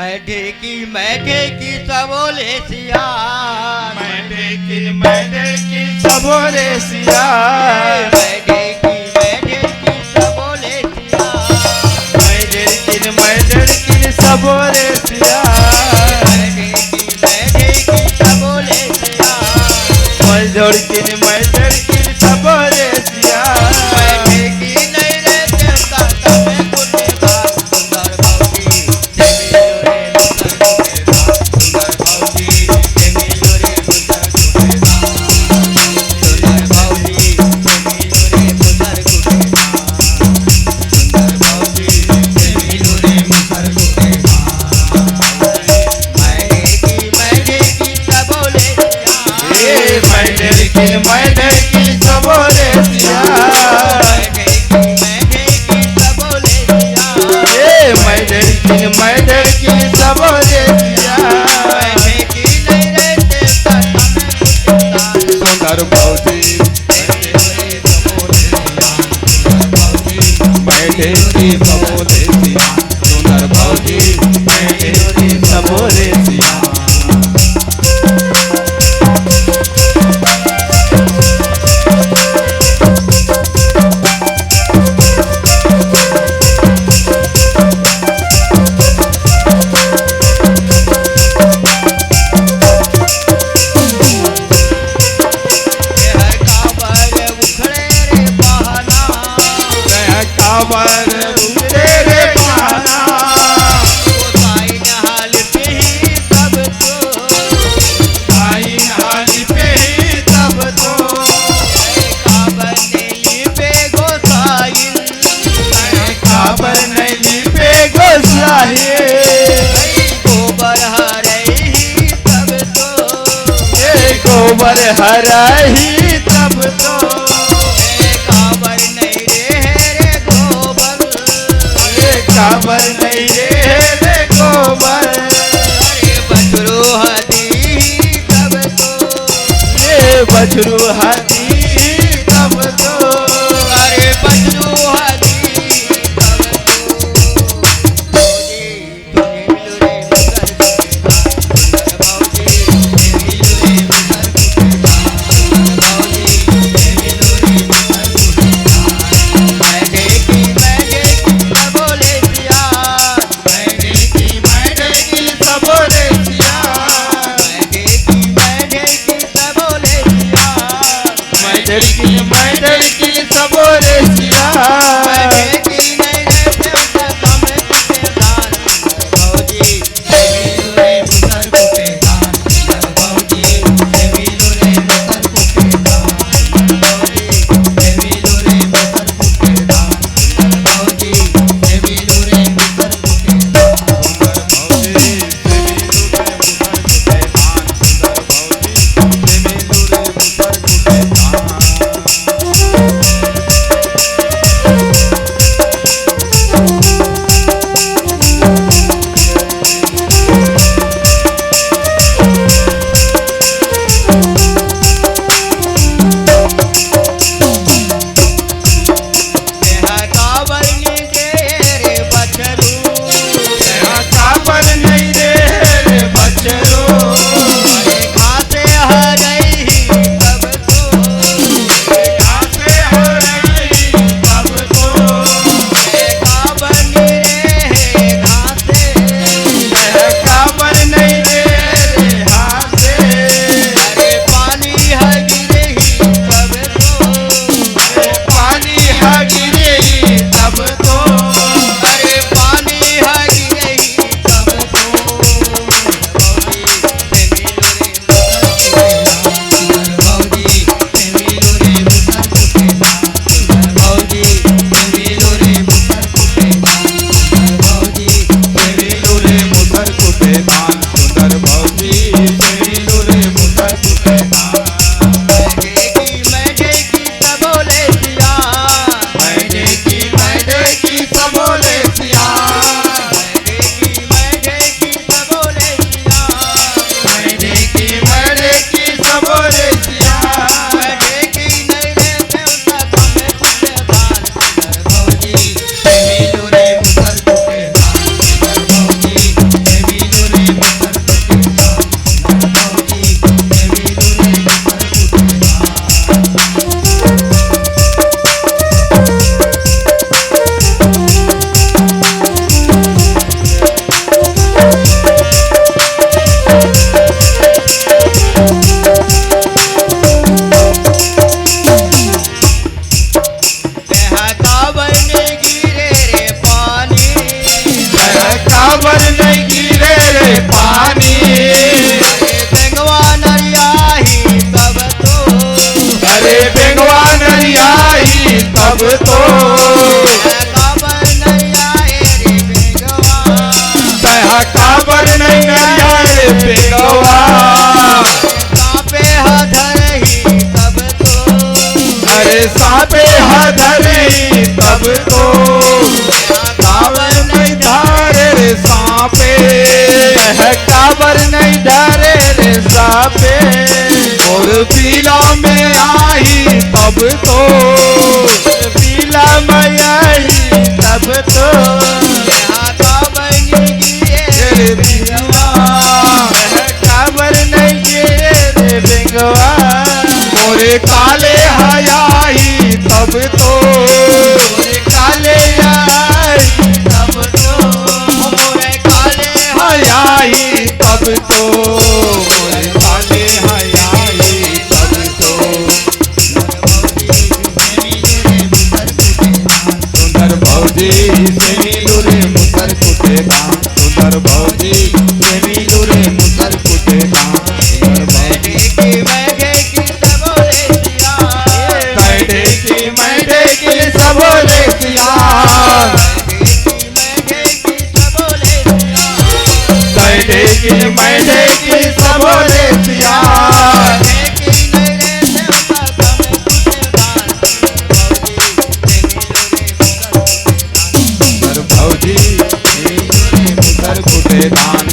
मैं ढेकी सबोले सिया, मैं ढेकी सबोले सिया, मैं ढेकी सबोले सिया, मैं ढेकी सबोले सिया, मैं ढेकी सबोले सिया, मैं ढेकी सबोले सिया, मैं ढेकी नहीं रहते साता में कुने बात सुंदर भाऊजी जय मिलो रे सुंदर भाऊजी जय मिलो रे सुंदर भाऊजी जय मिलो रे सुंदर भाऊजी जय मिलो रे सुंदर मैं ढेकी सबोले सिया, मैं ढेकी सबोले सिया, मैं ढेकी सबोले सिया, मैं ढेकी सबोले सिया, मैं ढेकी नहीं रहते साता में कुने सुंदर भाऊजी मैं ढेकी सबोले सिया, सुंदर भाऊजी मैं ढेकी सबोले सिया। हर काबर उखड़े रे बहाना, काबर उतरे रे बहाना, गोसाई नहाल पे ही सब तो, आई हाली पे ही तब तो, काबर नहीं पे गोसाई, काबर नहीं पे गोसाई, गोबर हरे ही सब तो, ये गोबर हरा ही तब तो, काबर नहीं रे गोबर, ये काबर नहीं रे गोबर, अरे बजरू हदी सब तो, ये बछरू हाथी तब तो, अरे बजरू हदी सब तो, तुझे मिलो रे मुसर सुंदर भाऊजी जय मिलो रे मुसर सुंदर भाऊजी जय मिलो रे मुसर मैं ढेकी सबोले सिया, पे हधरी तब तो काबर नहीं धारे रे सांपे काबर नहीं धरे रे सापे और पीला में आई तब तो पीला मयाई तब तो काबर गिरे पीला काबर नहीं गिरे रे बेंगवा मोरे काले हयाई तब तो काले आई तब तो मोरे काले हयाई तब तो मोरे काले हयाई तब तो सुंदर भौजी से मिलू रे मुसर कुटेगा सुंदर भौजी से मिलू रे मुसर कुटेगा सुंदर भौजी मैगे की सबोले सिया कैडे की मैडे की सबोले सिया मैगे की सबोले सिया कैडे की मैडे की सबोले सिया की नैरे देवता तमे कुटे दान सुंदर भौजी मुसर कुटे दान